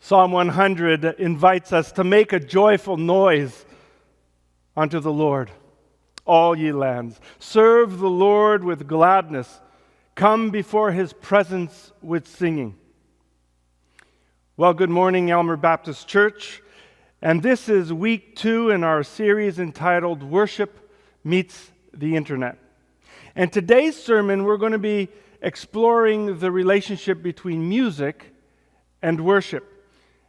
Psalm 100 invites us to make a joyful noise unto the Lord, all ye lands. Serve the Lord with gladness. Come before his presence with singing. Well, good morning, Aylmer Baptist Church. And this is week 2 in our series entitled Worship Meets the Internet. And today's sermon, we're going to be exploring the relationship between music and worship.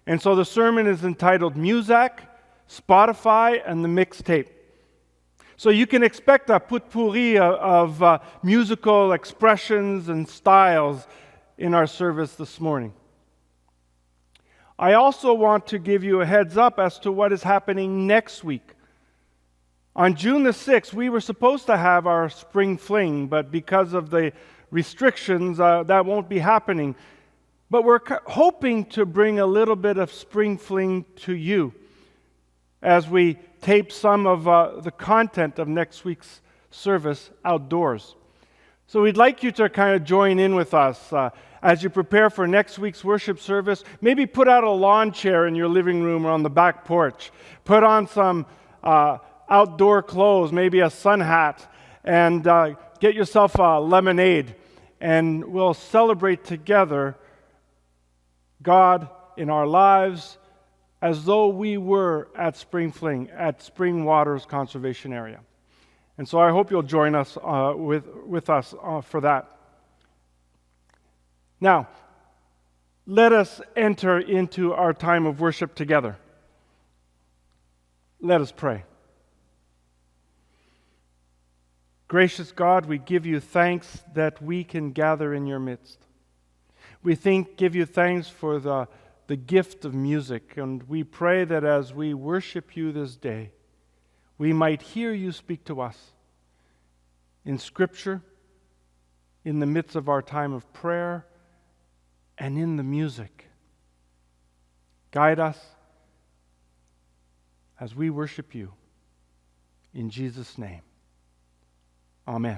And so the sermon is entitled Muzak, Spotify, and the Mixtape. So you can expect a potpourri of musical expressions and styles in our service this morning. I also want to give you a heads up as to what is happening next week. On June the 6th, we were supposed to have our spring fling, but because of the restrictions, that won't be happening. But we're hoping to bring a little bit of spring fling to you as we tape some of the content of next week's service outdoors. So we'd like you to kind of join in with us as you prepare for next week's worship service. Maybe put out a lawn chair in your living room or on the back porch. Put on some outdoor clothes, maybe a sun hat, and get yourself a lemonade. And we'll celebrate together God in our lives as though we were at Spring Fling, at Spring Waters Conservation Area. And so I hope you'll join us with us for that. Now, let us enter into our time of worship together. Let us pray. Gracious God, we give you thanks that we can gather in your midst. We give you thanks for the gift of music, and we pray that as we worship you this day, we might hear you speak to us in Scripture, in the midst of our time of prayer, and in the music. Guide us as we worship you. In Jesus' name, amen.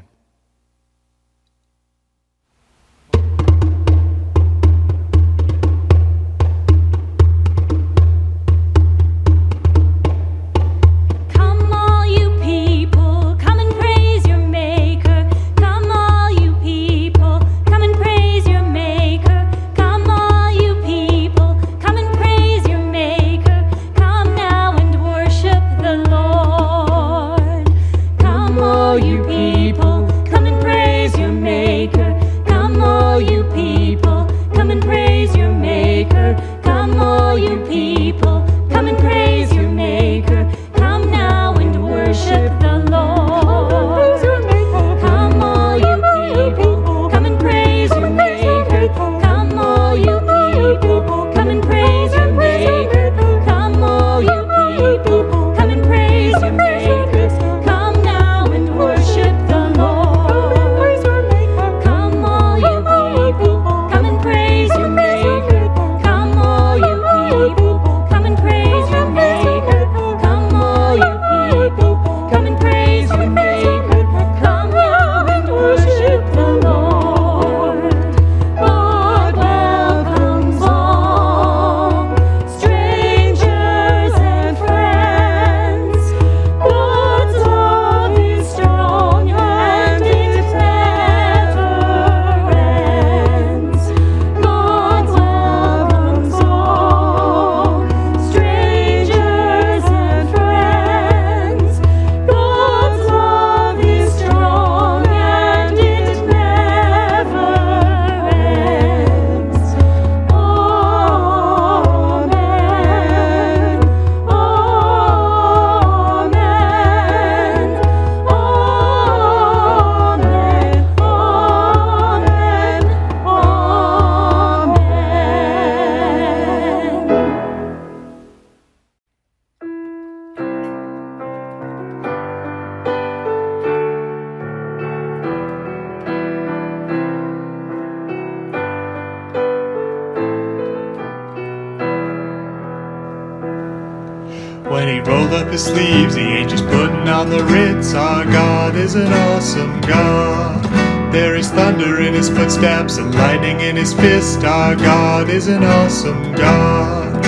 When he rolled up his sleeves, he ain't just putting on the Ritz. Our God is an awesome God. There is thunder in his footsteps and lightning in his fist. Our God is an awesome God.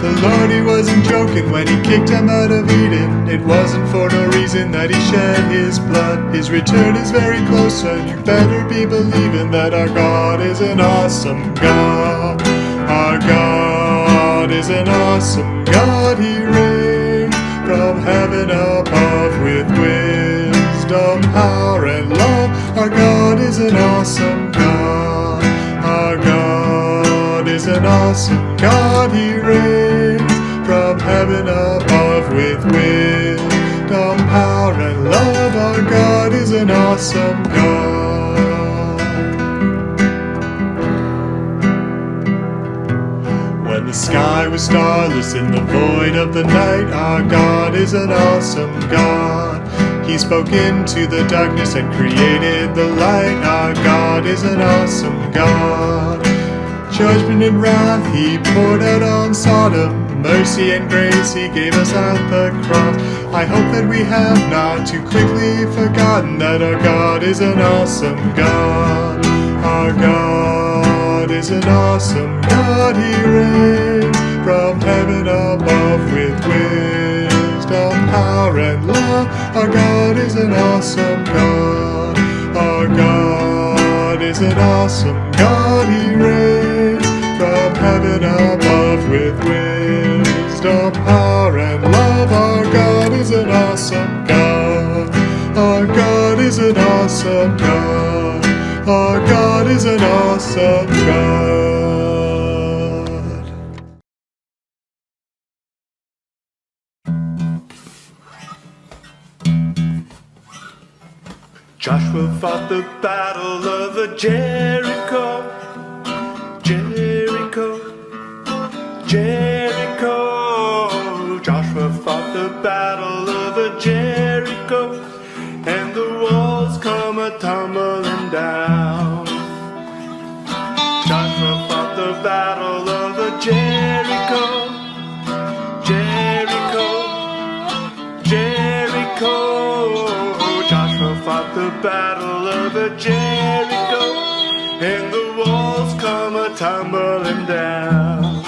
The Lord, he wasn't joking when he kicked him out of Eden. It wasn't for no reason that he shed his blood. His return is very close, and you better be believing that our God is an awesome God. Our God is an awesome God. He reigns from heaven above with wisdom, power, and love. Our God is an awesome God. Our God is an awesome God. He reigns from heaven above with wisdom, power, and love. Our God is an awesome God. When the sky was starless in the void of the night, our God is an awesome God. He spoke into the darkness and created the light. Our God is an awesome God. Judgment and wrath he poured out on Sodom. Mercy and grace he gave us at the cross. I hope that we have not too quickly forgotten that our God is an awesome God. Our God is an awesome God. He reigns from heaven above with wisdom, power, and love. Our God is an awesome God. Our God is an awesome God. He reigns from heaven above with wisdom, power, and love. Our God is an awesome God. Our God is an awesome God. Our God is an awesome God. Joshua fought the battle of Jericho, Jericho, Jericho. Joshua fought the battle of Jericho, and the walls come a-tumbling down. Joshua fought the battle of Jericho, Jericho, Jericho. Joshua fought the battle of Jericho, and the walls come a-tumbling down.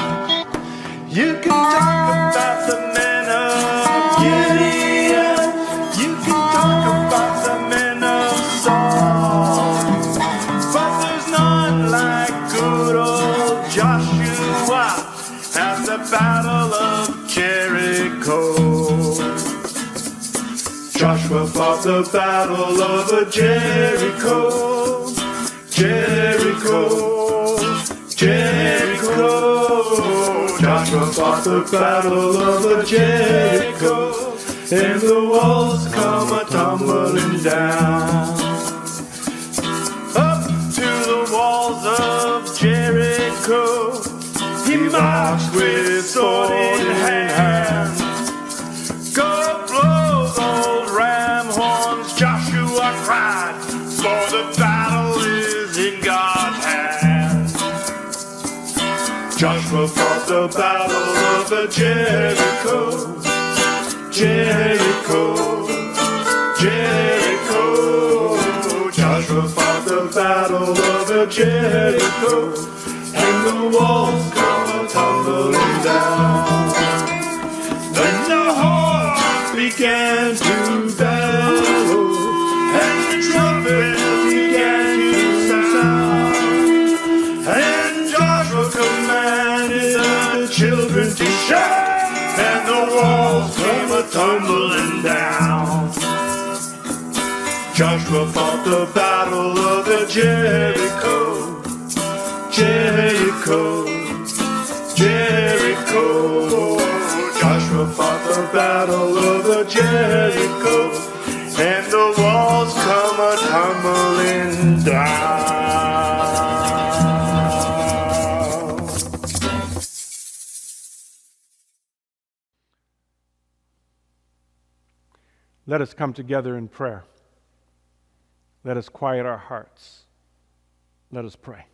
You can talk about the men of Gideon, you can talk about the men of Saul, but there's none like good old Joshua at the battle of Jericho. Joshua fought the battle of Jericho, Jericho, Jericho. Joshua fought the battle of Jericho, and the walls come a-tumbling down. Up to the walls of Jericho, he marched with sword in hand. Go blow those ram horns, Joshua cried, for the battle is in God's hand. Joshua fought the battle of Jericho, Jericho, Jericho. Joshua fought the battle of Jericho, and the walls come a-tumbling down. Then the horn began to bellow, and the trumpet began to sound, and Joshua commanded the children to shout, and the walls came a-tumbling down. Joshua fought the battle of Jericho, Jericho, Jericho. Joshua fought the battle of Jericho, and the walls come a-tumbling down. Let us come together in prayer. Let us quiet our hearts. Let us pray.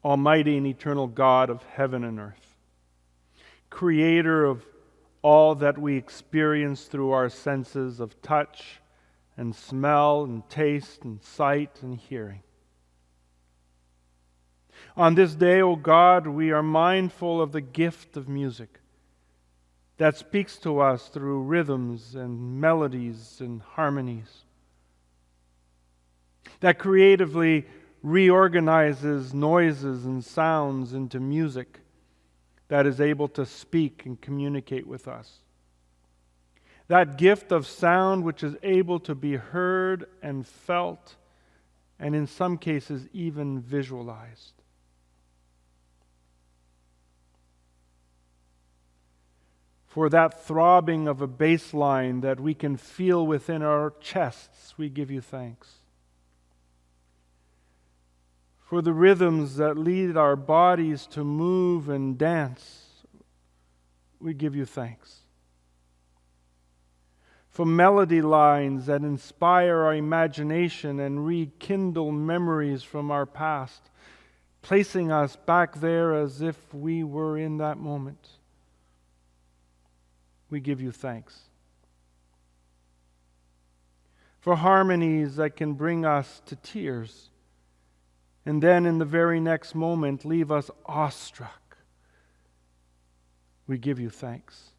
Almighty and eternal God of heaven and earth, Creator of all that we experience through our senses of touch and smell and taste and sight and hearing. On this day, O God, we are mindful of the gift of music that speaks to us through rhythms and melodies and harmonies, that creatively reorganizes noises and sounds into music that is able to speak and communicate with us. That gift of sound which is able to be heard and felt, and in some cases even visualized. For that throbbing of a bass line that we can feel within our chests, we give you thanks. For the rhythms that lead our bodies to move and dance, we give you thanks. For melody lines that inspire our imagination and rekindle memories from our past, placing us back there as if we were in that moment, we give you thanks. For harmonies that can bring us to tears, and then in the very next moment leave us awestruck, we give you thanks.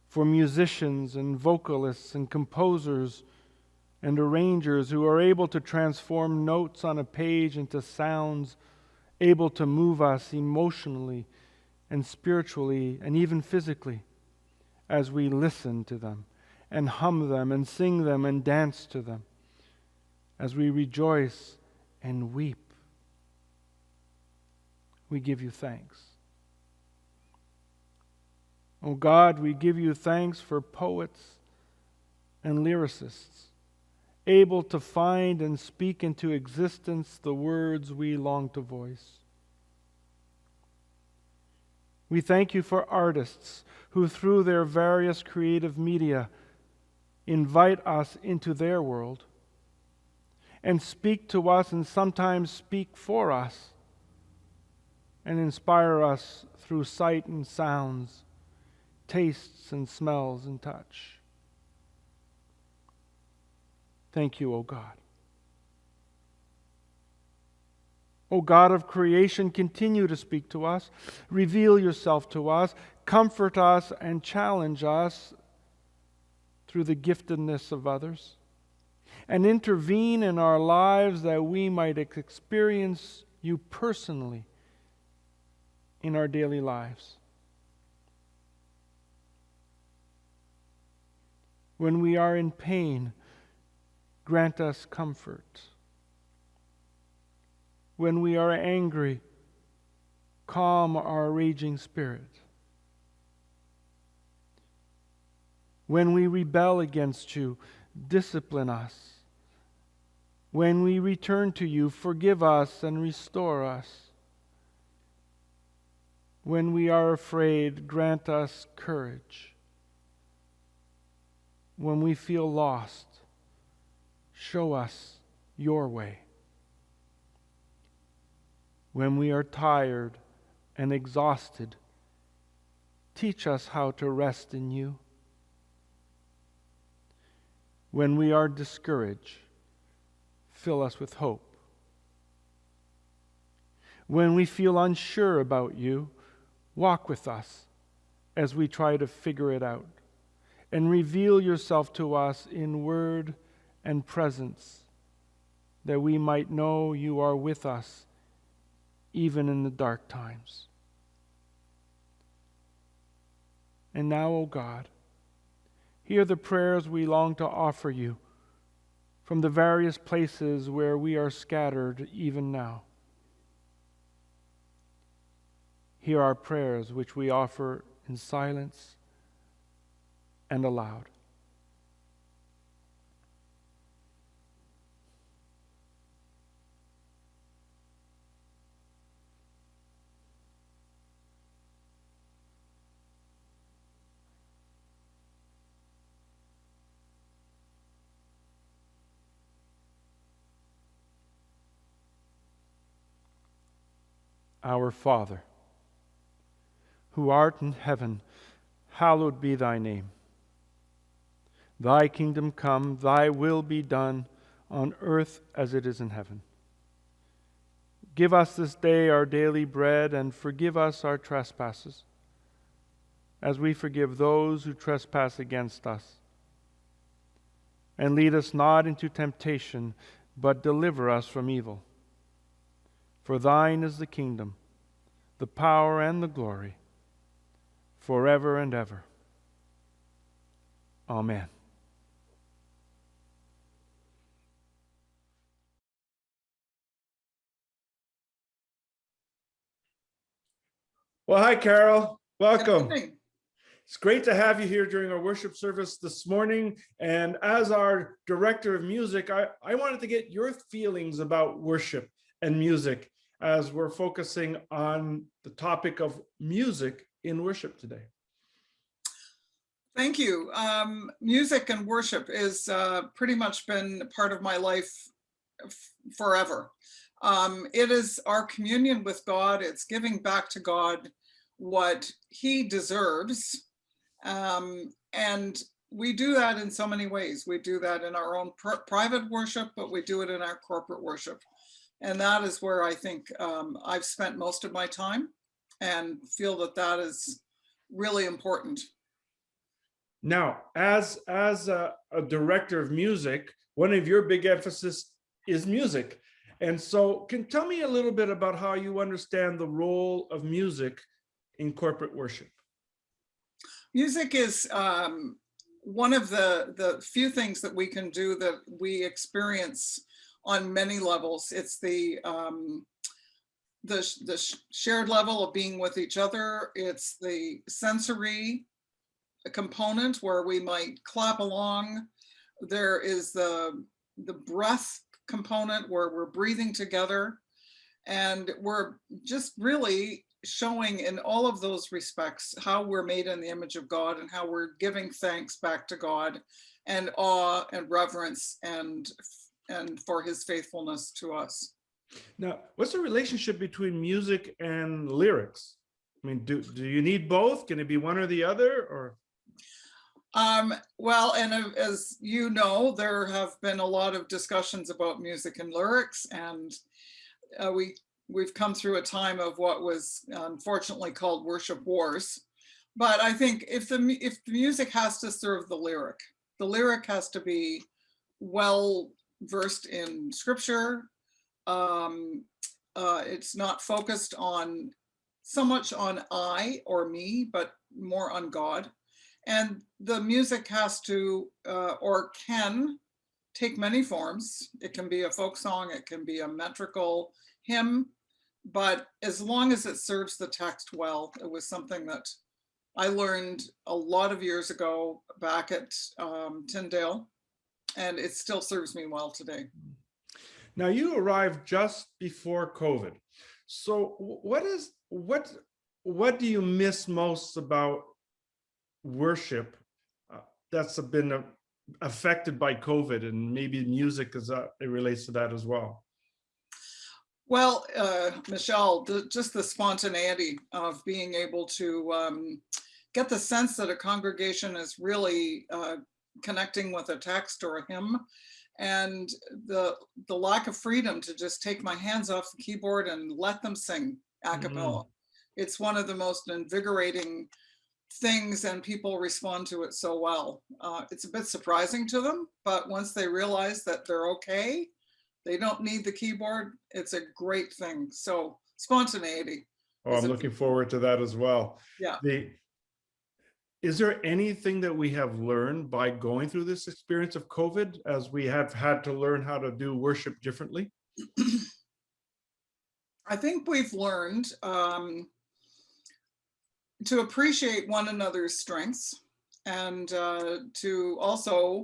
For musicians and vocalists and composers and arrangers who are able to transform notes on a page into sounds able to move us emotionally and spiritually and even physically as we listen to them and hum them and sing them and dance to them, as we rejoice and weep, we give you thanks. O God, we give you thanks for poets and lyricists, able to find and speak into existence the words we long to voice. We thank you for artists who, through their various creative media, invite us into their world and speak to us and sometimes speak for us and inspire us through sight and sounds, tastes and smells and touch. Thank you, O God. O God of creation, continue to speak to us, reveal yourself to us, comfort us and challenge us through the giftedness of others, and intervene in our lives that we might experience you personally in our daily lives. When we are in pain, grant us comfort. When we are angry, calm our raging spirit. When we rebel against you, discipline us. When we return to you, forgive us and restore us. When we are afraid, grant us courage. When we feel lost, show us your way. When we are tired and exhausted, teach us how to rest in you. When we are discouraged, fill us with hope. When we feel unsure about you, walk with us as we try to figure it out, and reveal yourself to us in word and presence, that we might know you are with us even in the dark times. And now, O God, hear the prayers we long to offer you from the various places where we are scattered even now. Hear our prayers which we offer in silence and aloud. Our Father, who art in heaven, hallowed be thy name. Thy kingdom come, thy will be done on earth as it is in heaven. Give us this day our daily bread, and forgive us our trespasses, as we forgive those who trespass against us. And lead us not into temptation, but deliver us from evil. For thine is the kingdom, the power, and the glory, forever and ever. Amen. Well, hi, Carol. Welcome. It's great to have you here during our worship service this morning. And as our director of music, I wanted to get your feelings about worship and music as we're focusing on the topic of music in worship today. Thank you. Music and worship is pretty much been part of my life forever. It is our communion with God. It's giving back to God what he deserves. And we do that in so many ways. We do that in our own private worship, but we do it in our corporate worship. And that is where I think I've spent most of my time and feel that that is really important. Now, as a director of music, one of your big emphasis is music. And so tell me a little bit about how you understand the role of music in corporate worship. Music is one of the few things that we can do that we experience on many levels. It's the shared level of being with each other. It's the sensory component where we might clap along. There is the breath component where we're breathing together, and we're just really showing in all of those respects how we're made in the image of God and how we're giving thanks back to God and awe and reverence and for his faithfulness to us. Now, what's the relationship between music and lyrics? I mean, do you need both? Can it be one or the other, or? Well, and as you know, there have been a lot of discussions about music and lyrics, and we've come through a time of what was unfortunately called worship wars. But I think if the music has to serve the lyric has to be well versed in scripture. It's not focused on so much on I or me, but more on God. And the music has to or can take many forms. It can be a folk song, it can be a metrical hymn, but as long as it serves the text well. It was something that I learned a lot of years ago back at Tyndale, and it still serves me well today. Now, you arrived just before COVID. So what do you miss most about worship that's been affected by COVID, and maybe music it relates to that as well? Well, Michel, just the spontaneity of being able to get the sense that a congregation is really connecting with a text or a hymn, and the lack of freedom to just take my hands off the keyboard and let them sing a cappella. Mm-hmm. It's one of the most invigorating things, and people respond to it so well. It's a bit surprising to them, but once they realize that they're okay, they don't need the keyboard, it's a great thing. So spontaneity. Oh, I'm looking forward to that as well. Yeah. Is there anything that we have learned by going through this experience of COVID, as we have had to learn how to do worship differently? I think we've learned to appreciate one another's strengths, and to also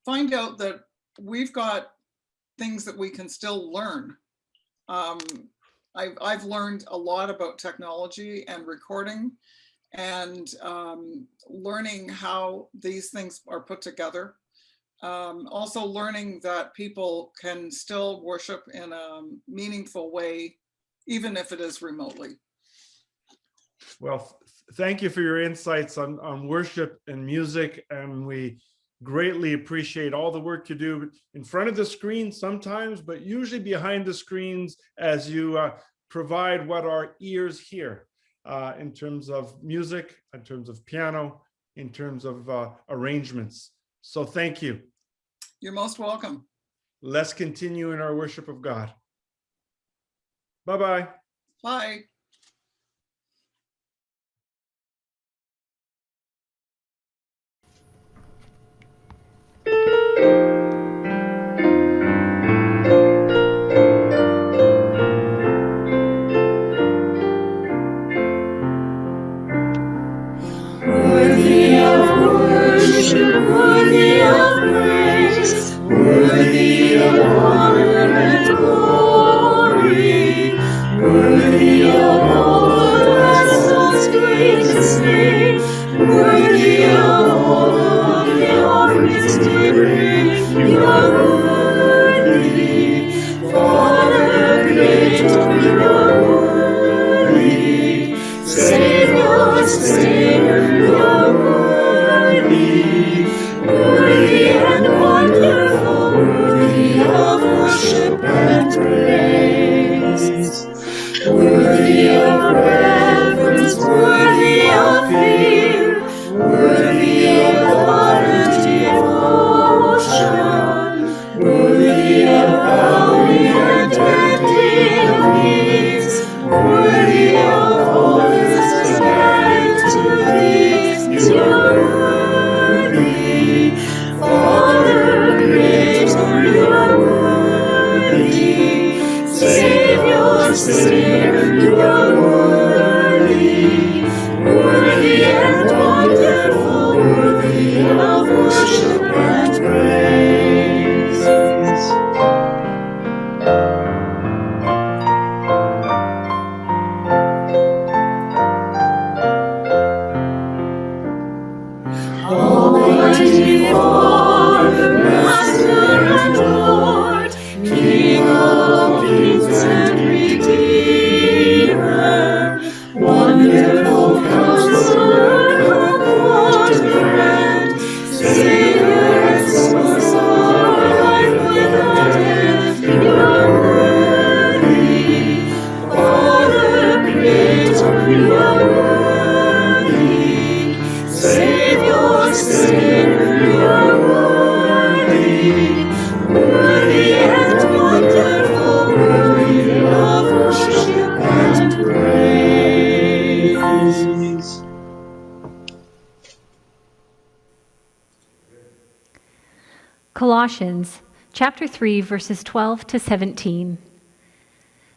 find out that we've got things that we can still learn. I've learned a lot about technology and recording, and learning how these things are put together. Also learning that people can still worship in a meaningful way even if it is remotely. Well, thank you for your insights on worship and music, and we greatly appreciate all the work you do in front of the screen sometimes, but usually behind the screens as you provide what our ears hear in terms of music, in terms of piano, in terms of arrangements. So thank you. You're most welcome. Let's continue in our worship of God. Bye-bye. Bye. Worthy of worship, worthy of praise, worthy of honor and glory, worthy of all the vessels great and small, worthy of all of the offerings we bring. You are worthy, Father, Creator, you are worthy, Savior, Sustainer, you are worthy, worthy and wonderful, worthy of worship and praise, worthy of reverence, worthy of fear, worthy of love and devotion, worthy of bowing and bending of knees, worthy of all this is added to these. You are worthy, Father, Creator, you are worthy, Savior, Sustainer, you are worthy, worthy and wonderful, worthy of worship and praise. Almighty Father, Master and Lord, King of kings and Redeemer, wonderful Counselor, Comfort, Friend, Savior and Source of life without end. You are worthy, Father, Creator, you are worthy, Savior, Sustainer, you are worthy, worthy and wonderful, worthy of worship and praise. Colossians chapter 3, verses 12 to 17.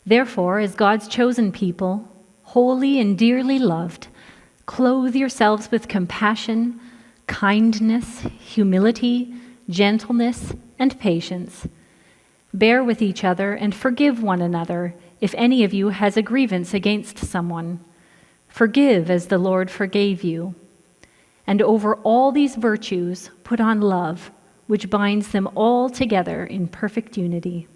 Therefore, as God's chosen people, holy and dearly loved, clothe yourselves with compassion, kindness, humility, gentleness, and patience. Bear with each other and forgive one another if any of you has a grievance against someone. Forgive as the Lord forgave you. And over all these virtues, put on love, which binds them all together in perfect unity.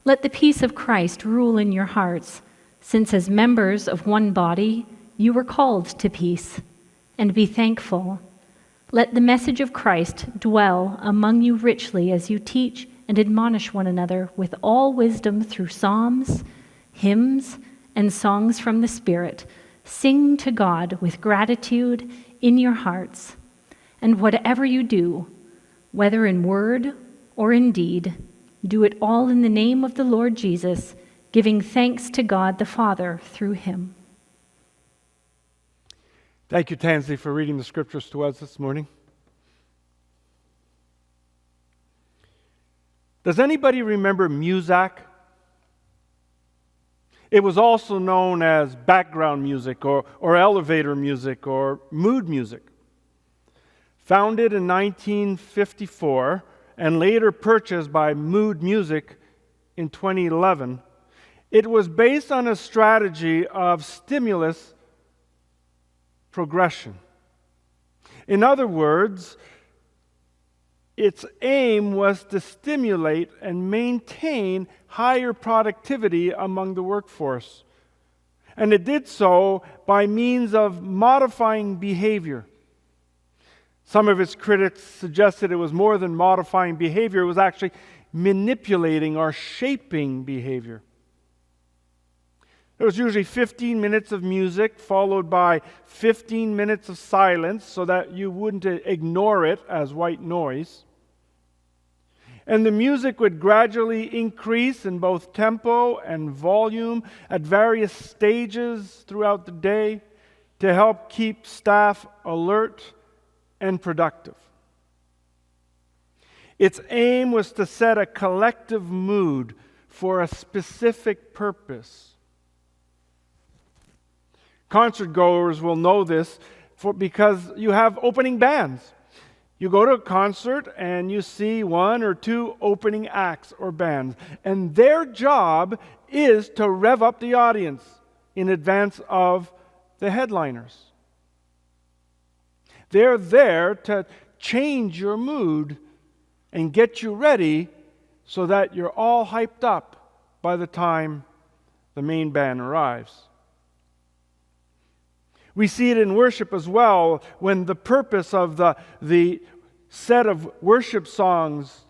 Let the peace of Christ rule in your hearts, since as members of one body, you were called to peace, and be thankful. Let the message of Christ dwell among you richly as you teach and admonish one another with all wisdom through psalms, hymns, and songs from the Spirit. Sing to God with gratitude in your hearts. And whatever you do, whether in word or in deed, do it all in the name of the Lord Jesus, giving thanks to God the Father through him. Thank you, Tansy, for reading the scriptures to us this morning. Does anybody remember Muzak? It was also known as background music or elevator music or mood music. Founded in 1954 and later purchased by Mood Music in 2011, it was based on a strategy of stimulus progression. In other words, its aim was to stimulate and maintain higher productivity among the workforce. And it did so by means of modifying behavior. Some of its critics suggested it was more than modifying behavior, it was actually manipulating or shaping behavior. There was usually 15 minutes of music followed by 15 minutes of silence so that you wouldn't ignore it as white noise. And the music would gradually increase in both tempo and volume at various stages throughout the day to help keep staff alert and productive. Its aim was to set a collective mood for a specific purpose. Concert goers will know this because you have opening bands. You go to a concert and you see one or two opening acts or bands, and their job is to rev up the audience in advance of the headliners. They're there to change your mood and get you ready so that you're all hyped up by the time the main band arrives. We see it in worship as well, when the purpose of the set of worship songs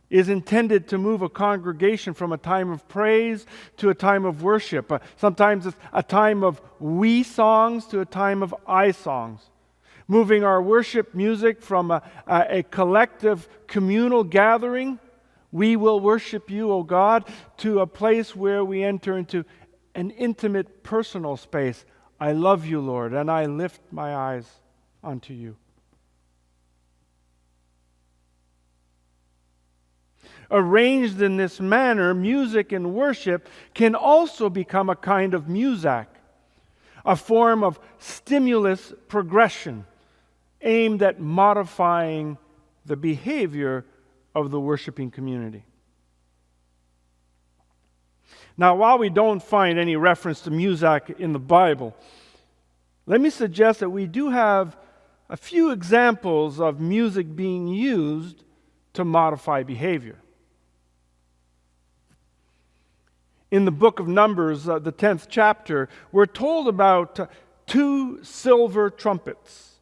is intended to move a congregation from a time of praise to a time of worship. Sometimes it's a time of we songs to a time of I songs. Moving our worship music from a collective communal gathering, we will worship you, O God, to a place where we enter into an intimate personal space. I love you, Lord, and I lift my eyes unto you. Arranged in this manner, music and worship can also become a kind of Muzak, a form of stimulus progression aimed at modifying the behavior of the worshiping community. Now, while we don't find any reference to Muzak in the Bible, let me suggest that we do have a few examples of music being used to modify behavior. In the book of Numbers, the 10th chapter, we're told about 2 silver trumpets,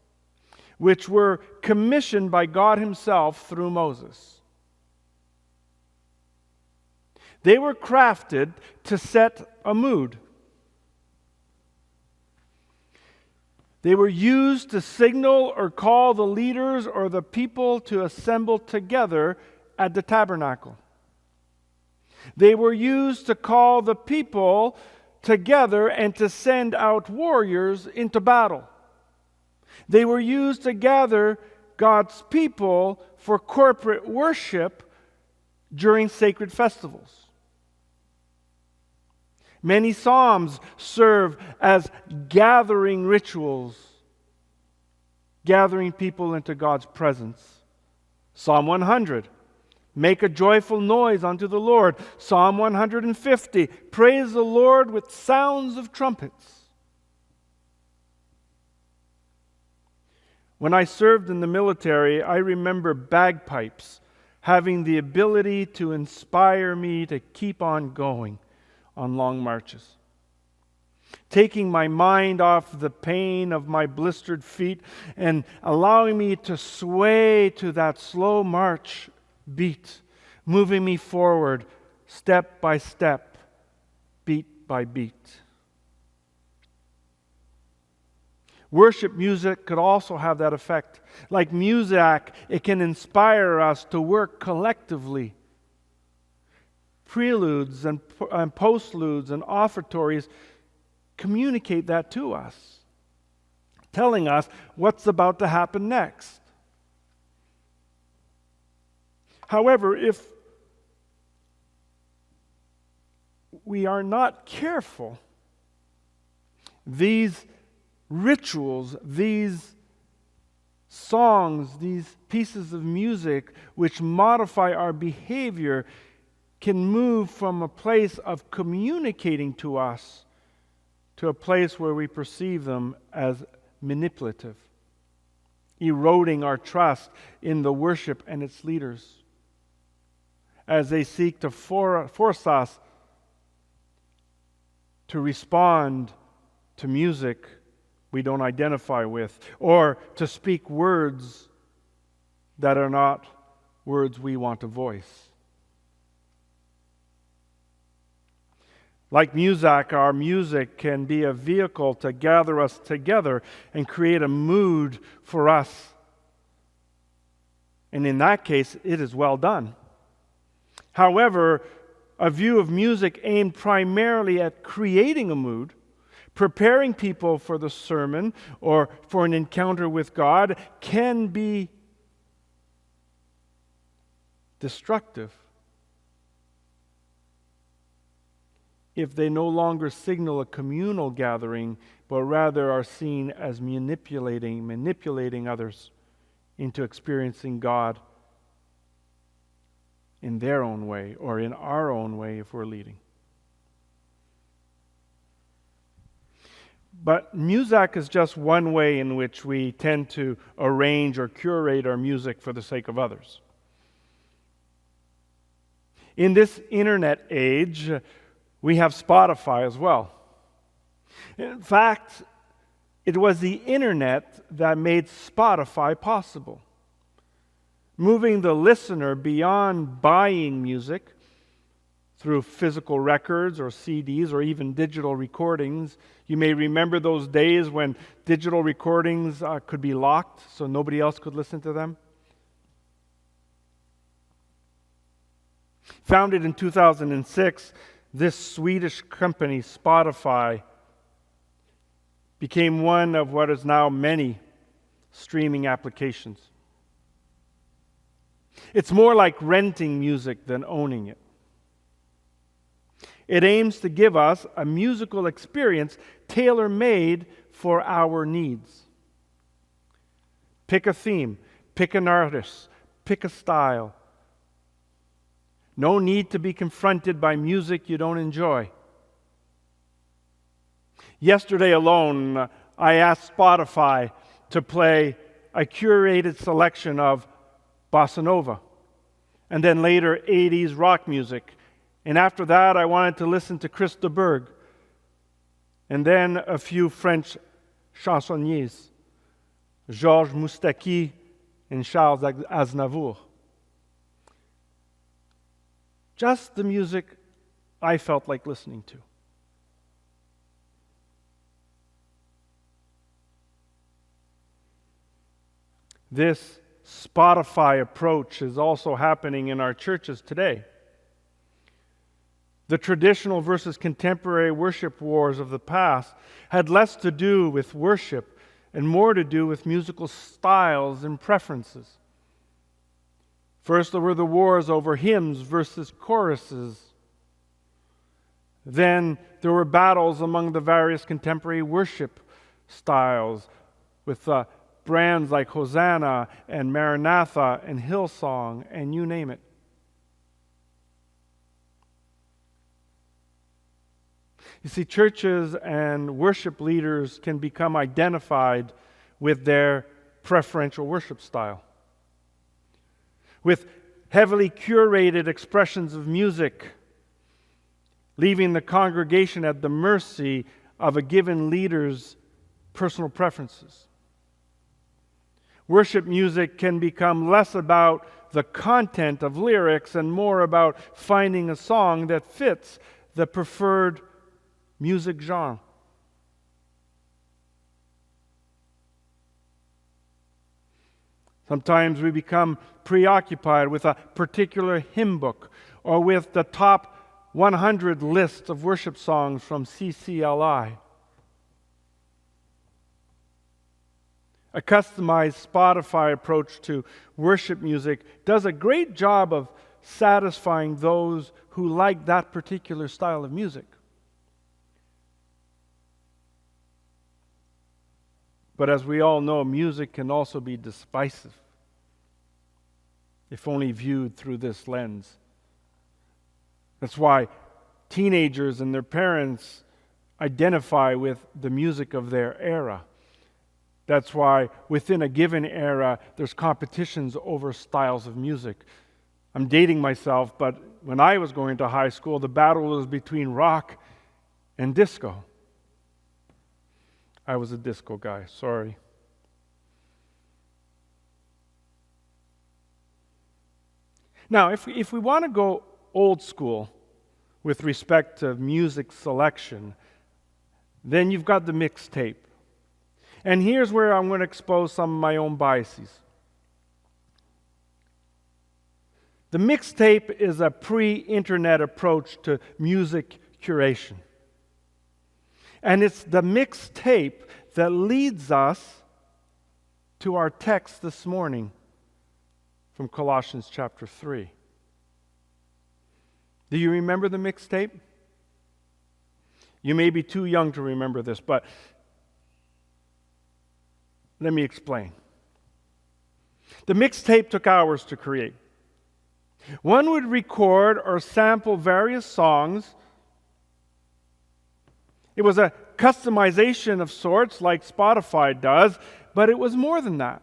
which were commissioned by God Himself through Moses. They were crafted to set a mood. They were used to signal or call the leaders or the people to assemble together at the tabernacle. They were used to call the people together and to send out warriors into battle. They were used to gather God's people for corporate worship during sacred festivals. Many psalms serve as gathering rituals, gathering people into God's presence. Psalm 100, make a joyful noise unto the Lord. Psalm 150, praise the Lord with sounds of trumpets. When I served in the military, I remember bagpipes having the ability to inspire me to keep on going on long marches. Taking my mind off the pain of my blistered feet and allowing me to sway to that slow march beat, moving me forward step by step, beat by beat. Worship music could also have that effect. Like Muzak, it can inspire us to work collectively. Preludes and postludes and offertories communicate that to us, telling us what's about to happen next. However, if we are not careful, these rituals, these songs, these pieces of music which modify our behavior can move from a place of communicating to us to a place where we perceive them as manipulative, eroding our trust in the worship and its leaders as they seek to force us to respond to music we don't identify with, or to speak words that are not words we want to voice. Like Muzak, our music can be a vehicle to gather us together and create a mood for us. And in that case, it is well done. However, a view of music aimed primarily at creating a mood, preparing people for the sermon or for an encounter with God, can be destructive if they no longer signal a communal gathering, but rather are seen as manipulating others into experiencing God in their own way or in our own way if we're leading. But Muzak is just one way in which we tend to arrange or curate our music for the sake of others. In this internet age, we have Spotify as well. In fact, it was the internet that made Spotify possible, moving the listener beyond buying music through physical records or CDs or even digital recordings. You may remember those days when digital recordings could be locked so nobody else could listen to them. Founded in 2006, this Swedish company, Spotify, became one of what is now many streaming applications. It's more like renting music than owning it. It aims to give us a musical experience tailor-made for our needs. Pick a theme, pick an artist, pick a style. No need to be confronted by music you don't enjoy. Yesterday alone, I asked Spotify to play a curated selection of bossa nova, and then later 80s rock music. And after that, I wanted to listen to Chris de Burgh, and then a few French chansonniers, Georges Moustaki and Charles Aznavour. Just the music I felt like listening to. This Spotify approach is also happening in our churches today. The traditional versus contemporary worship wars of the past had less to do with worship and more to do with musical styles and preferences. First, there were the wars over hymns versus choruses. Then there were battles among the various contemporary worship styles with brands like Hosanna and Maranatha and Hillsong and you name it. You see, churches and worship leaders can become identified with their preferential worship style, with heavily curated expressions of music, leaving the congregation at the mercy of a given leader's personal preferences. Worship music can become less about the content of lyrics and more about finding a song that fits the preferred music genre. Sometimes we become preoccupied with a particular hymn book or with the top 100 list of worship songs from CCLI. A customized Spotify approach to worship music does a great job of satisfying those who like that particular style of music. But as we all know, music can also be divisive, if only viewed through this lens. That's why teenagers and their parents identify with the music of their era. That's why within a given era, there's competitions over styles of music. I'm dating myself, but when I was going to high school, the battle was between rock and disco. I was a disco guy, sorry. Now, if we want to go old school with respect to music selection, then you've got the mixtape. And here's where I'm going to expose some of my own biases. The mixtape is a pre-internet approach to music curation. And it's the mixtape that leads us to our text this morning from Colossians chapter 3. Do you remember the mixtape? You may be too young to remember this, but let me explain. The mixtape took hours to create. One would record or sample various songs. It was a customization of sorts like Spotify does, but it was more than that.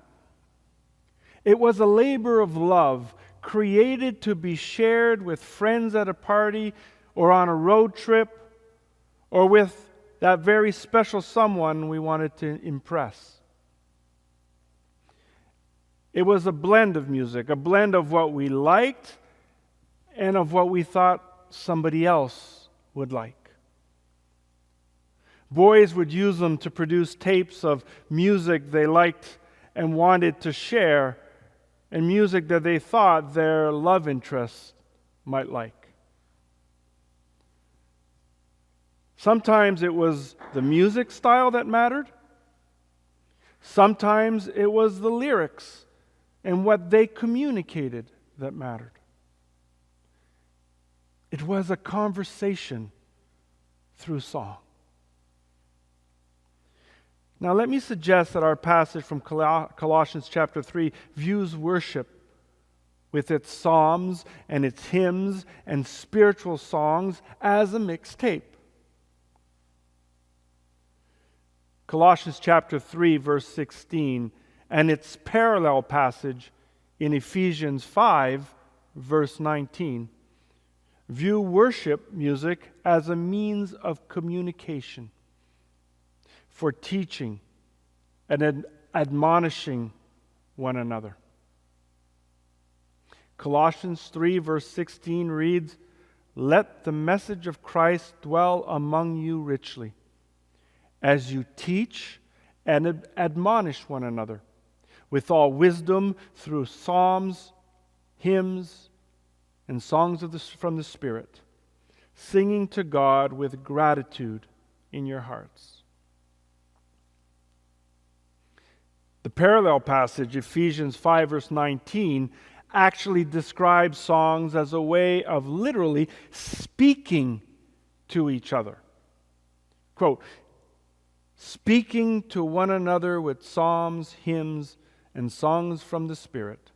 It was a labor of love created to be shared with friends at a party or on a road trip or with that very special someone we wanted to impress. It was a blend of music, a blend of what we liked and of what we thought somebody else would like. Boys would use them to produce tapes of music they liked and wanted to share, and music that they thought their love interest might like. Sometimes it was the music style that mattered. Sometimes it was the lyrics and what they communicated that mattered. It was a conversation through song. Now let me suggest that our passage from Colossians chapter 3 views worship with its psalms and its hymns and spiritual songs as a mixtape. Colossians chapter 3 verse 16 and its parallel passage in Ephesians 5 verse 19 view worship music as a means of communication, for teaching and admonishing one another. Colossians 3 verse 16 reads, "Let the message of Christ dwell among you richly, as you teach and admonish one another, with all wisdom through psalms, hymns, and songs from the Spirit, singing to God with gratitude in your hearts." The parallel passage, Ephesians 5 verse 19, actually describes songs as a way of literally speaking to each other. Quote, "Speaking to one another with psalms, hymns, and songs from the Spirit,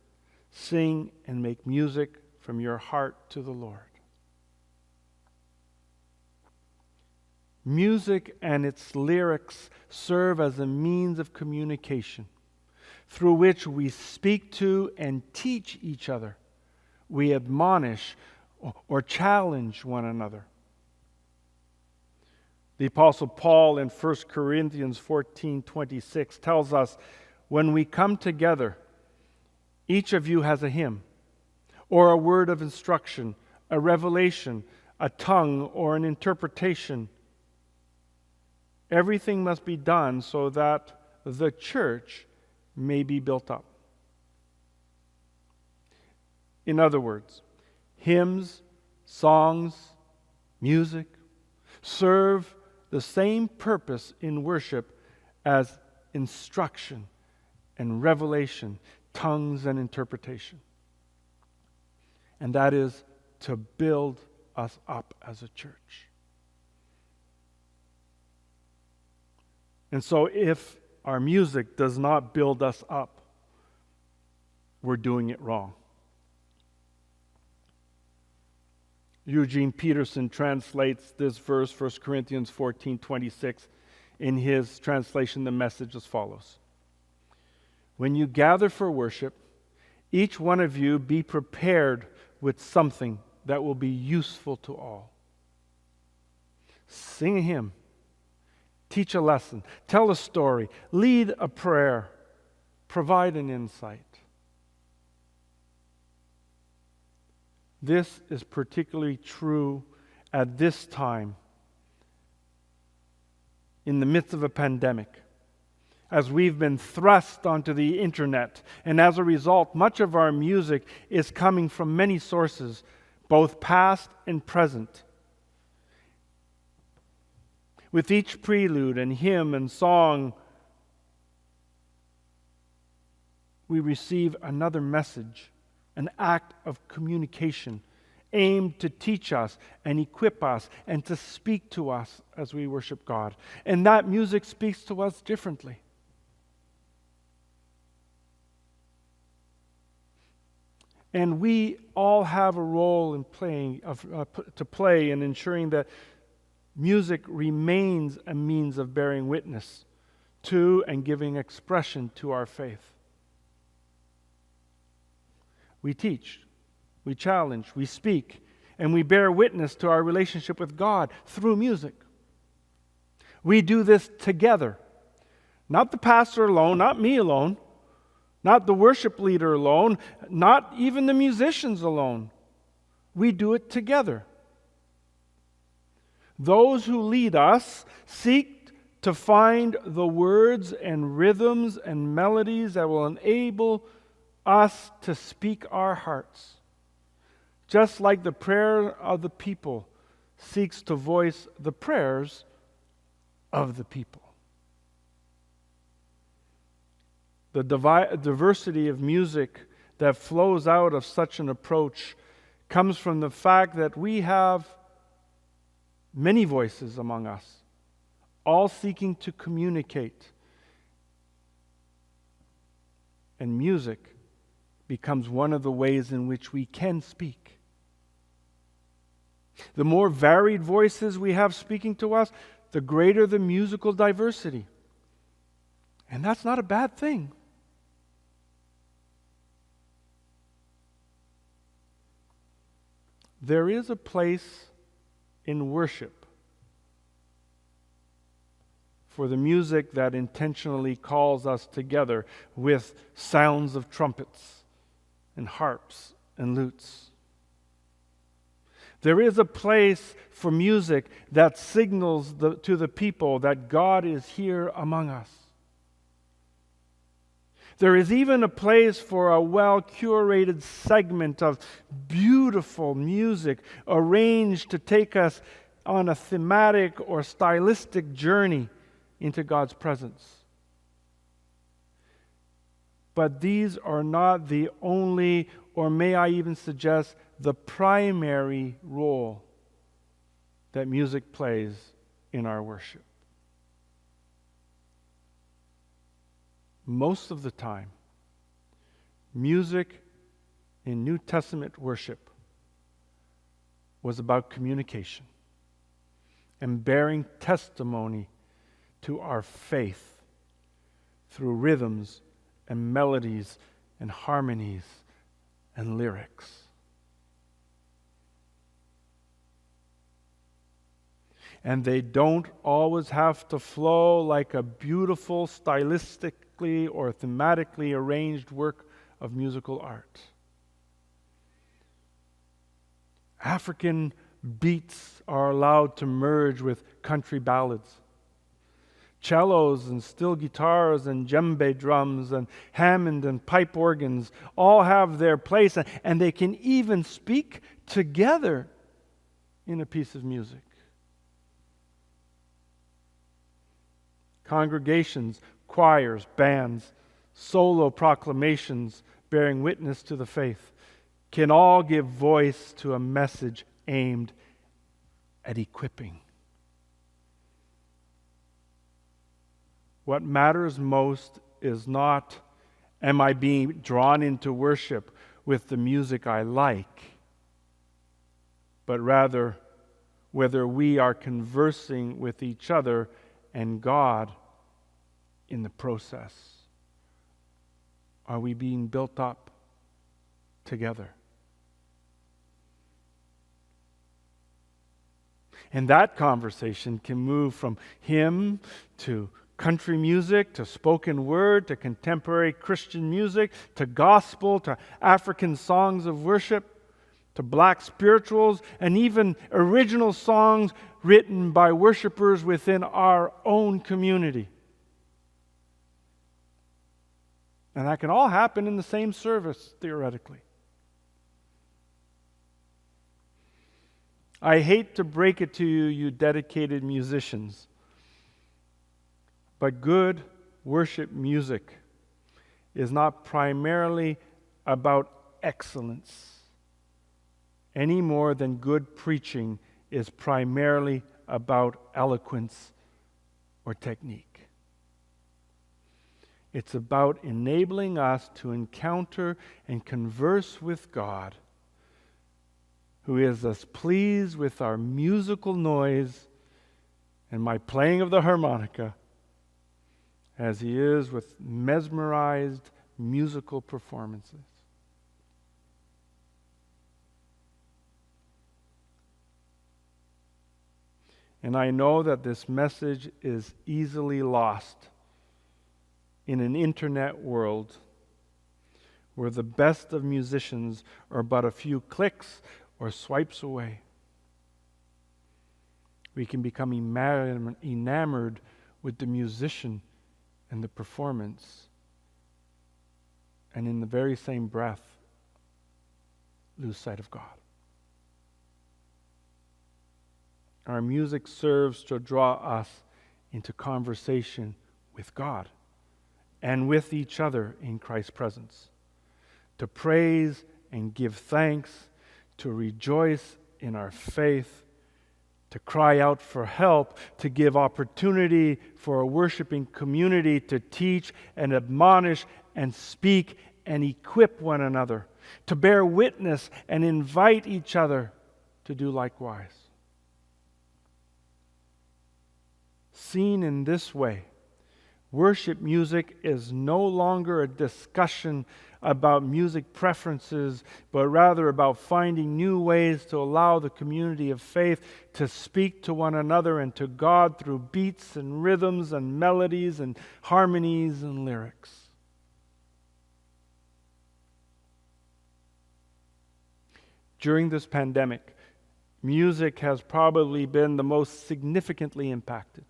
sing and make music from your heart to the Lord." Music and its lyrics serve as a means of communication through which we speak to and teach each other. We admonish or challenge one another. The Apostle Paul in 1 Corinthians 14:26 tells us, when we come together, each of you has a hymn, or a word of instruction, a revelation, a tongue, or an interpretation. Everything must be done so that the church may be built up. In other words, hymns, songs, music serve the same purpose in worship as instruction and revelation, tongues and interpretation. And that is to build us up as a church. And so if our music does not build us up, we're doing it wrong. Eugene Peterson translates this verse, 1 Corinthians 14:26, in his translation, The Message, as follows. When you gather for worship, each one of you be prepared with something that will be useful to all. Sing a hymn, teach a lesson, tell a story, lead a prayer, provide an insight. This is particularly true at this time in the midst of a pandemic, as we've been thrust onto the internet, and as a result, much of our music is coming from many sources, both past and present. With each prelude and hymn and song, we receive another message, an act of communication aimed to teach us and equip us and to speak to us as we worship God. And that music speaks to us differently. And we all have a role in to play in ensuring that music remains a means of bearing witness to and giving expression to our faith. We teach, we challenge, we speak, and we bear witness to our relationship with God through music. We do this together. Not the pastor alone, not me alone, not the worship leader alone, not even the musicians alone. We do it together. Those who lead us seek to find the words and rhythms and melodies that will enable us to speak our hearts, just like the prayer of the people seeks to voice the prayers of the people. The diversity of music that flows out of such an approach comes from the fact that we have many voices among us, all seeking to communicate. And music becomes one of the ways in which we can speak. The more varied voices we have speaking to us, the greater the musical diversity. And that's not a bad thing. There is a place in worship for the music that intentionally calls us together with sounds of trumpets and harps and lutes. There is a place for music that signals to the people that God is here among us. There is even a place for a well-curated segment of beautiful music arranged to take us on a thematic or stylistic journey into God's presence. But these are not the only, or may I even suggest, the primary role that music plays in our worship. Most of the time, music in New Testament worship was about communication and bearing testimony to our faith through rhythms and melodies and harmonies and lyrics. And they don't always have to flow like a beautiful, stylistically or thematically arranged work of musical art. African beats are allowed to merge with country ballads. Cellos and steel guitars and djembe drums and Hammond and pipe organs all have their place, and they can even speak together in a piece of music. Congregations, choirs, bands, solo proclamations bearing witness to the faith can all give voice to a message aimed at equipping. What matters most is not, am I being drawn into worship with the music I like, but rather whether we are conversing with each other and God in the process. Are we being built up together? And that conversation can move from hymn to country music, to spoken word, to contemporary Christian music, to gospel, to African songs of worship, to black spirituals, and even original songs written by worshipers within our own community. And that can all happen in the same service, theoretically. I hate to break it to you, you dedicated musicians, but good worship music is not primarily about excellence any more than good preaching is primarily about eloquence or technique. It's about enabling us to encounter and converse with God, who is as pleased with our musical noise and my playing of the harmonica as he is with mesmerized musical performances. And I know that this message is easily lost in an internet world where the best of musicians are but a few clicks or swipes away. We can become enamored with the musician and the performance, and in the very same breath, lose sight of God. Our music serves to draw us into conversation with God and with each other in Christ's presence, to praise and give thanks, to rejoice in our faith, to cry out for help, to give opportunity for a worshiping community to teach and admonish and speak and equip one another, to bear witness and invite each other to do likewise. Seen in this way, worship music is no longer a discussion about music preferences, but rather about finding new ways to allow the community of faith to speak to one another and to God through beats and rhythms and melodies and harmonies and lyrics. During this pandemic, music has probably been the most significantly impacted.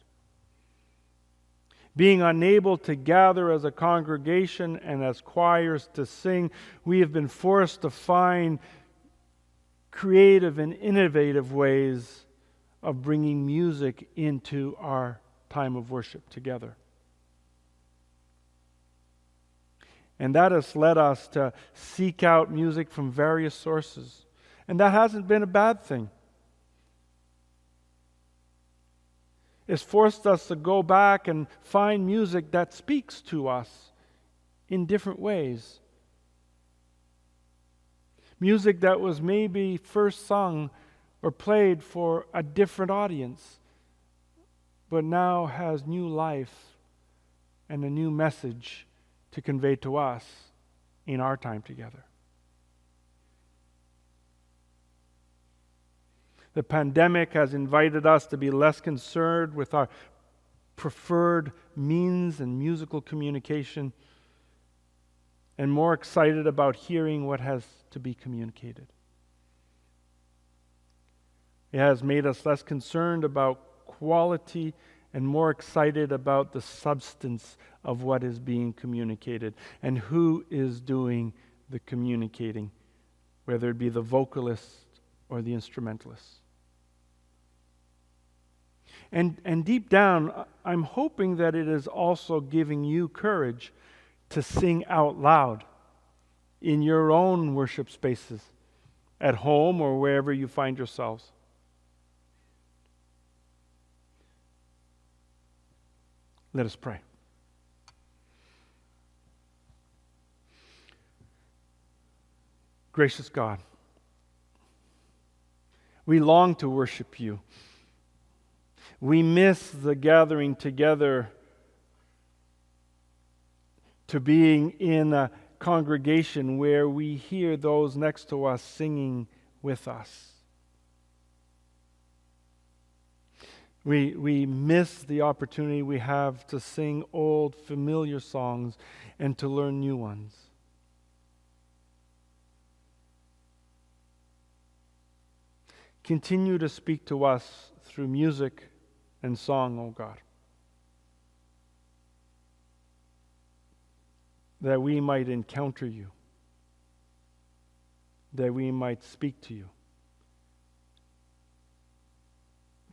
Being unable to gather as a congregation and as choirs to sing, we have been forced to find creative and innovative ways of bringing music into our time of worship together. And that has led us to seek out music from various sources. And that hasn't been a bad thing. It's forced us to go back and find music that speaks to us in different ways. Music that was maybe first sung or played for a different audience, but now has new life and a new message to convey to us in our time together. The pandemic has invited us to be less concerned with our preferred means and musical communication and more excited about hearing what has to be communicated. It has made us less concerned about quality and more excited about the substance of what is being communicated and who is doing the communicating, whether it be the vocalist or the instrumentalist. And deep down, I'm hoping that it is also giving you courage to sing out loud in your own worship spaces, at home or wherever you find yourselves. Let us pray. Gracious God, we long to worship you. We miss the gathering together, to being in a congregation where we hear those next to us singing with us. We miss the opportunity we have to sing old, familiar songs and to learn new ones. Continue to speak to us through music and song, O God, that we might encounter you, that we might speak to you,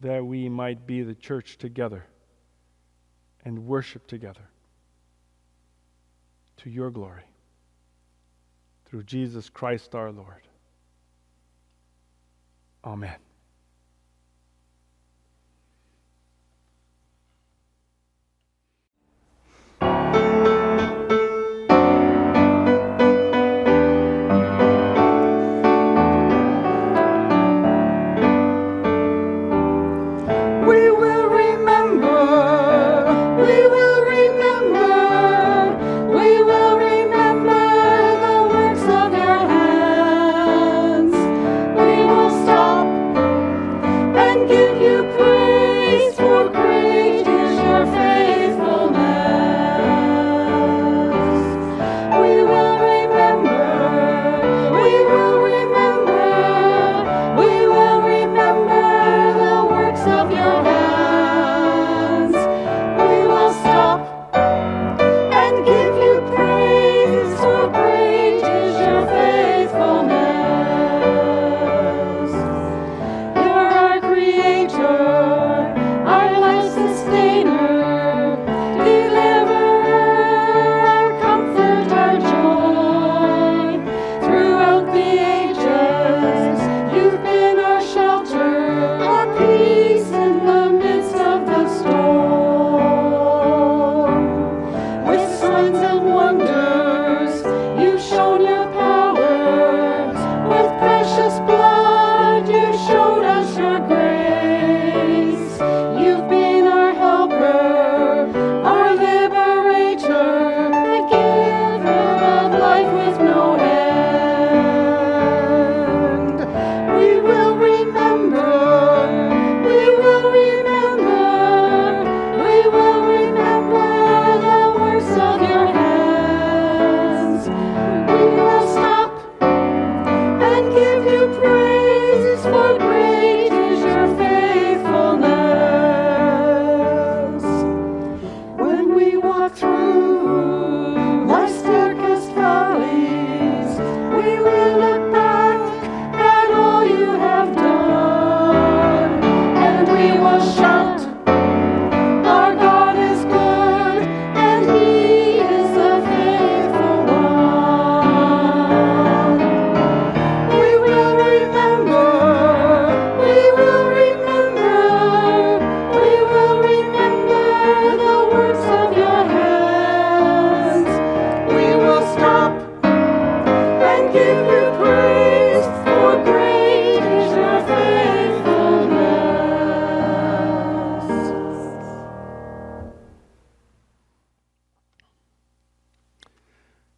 that we might be the church together and worship together to your glory. Through Jesus Christ our Lord. Amen.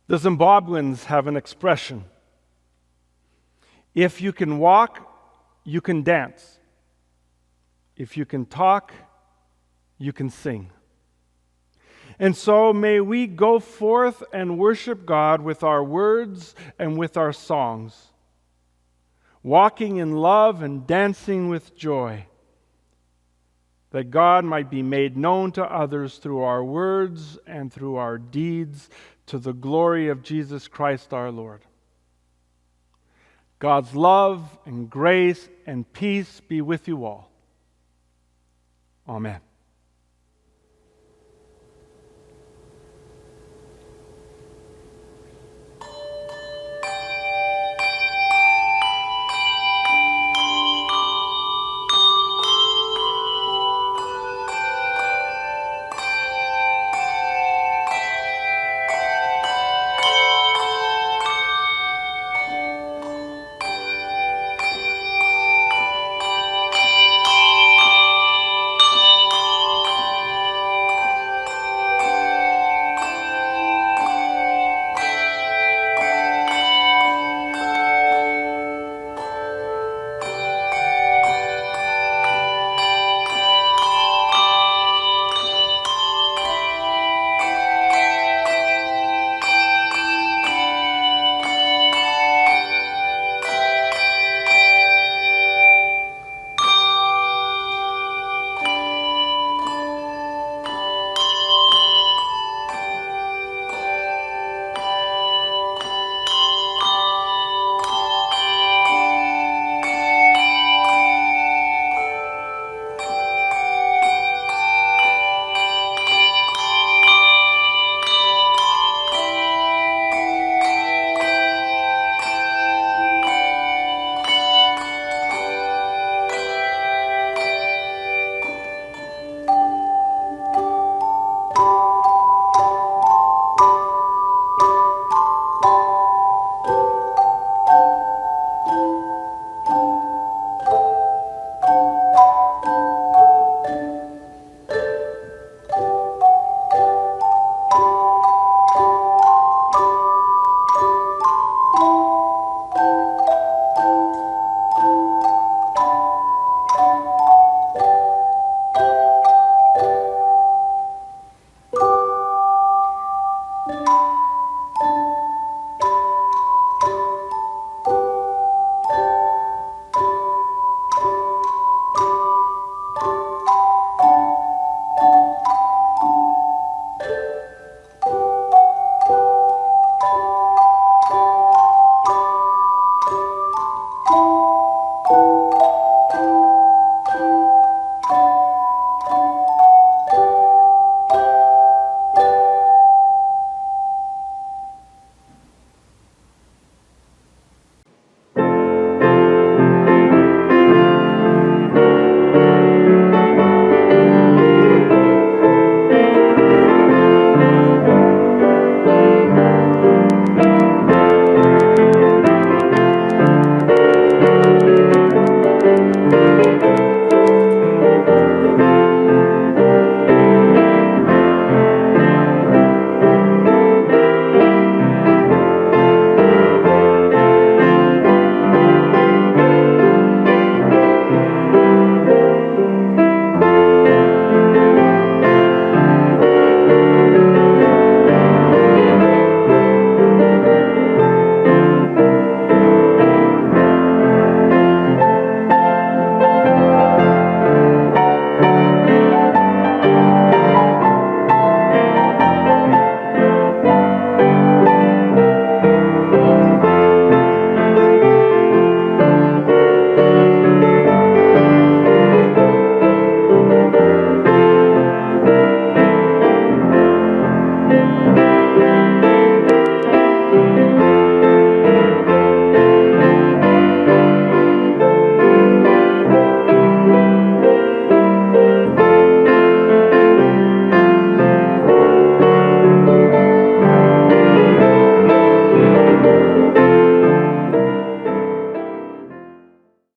The Zimbabweans have an expression: if you can walk, you can dance. If you can talk, you can sing. And so may we go forth and worship God with our words and with our songs, walking in love and dancing with joy, that God might be made known to others through our words and through our deeds, to the glory of Jesus Christ our Lord. God's love and grace and peace be with you all. Amen.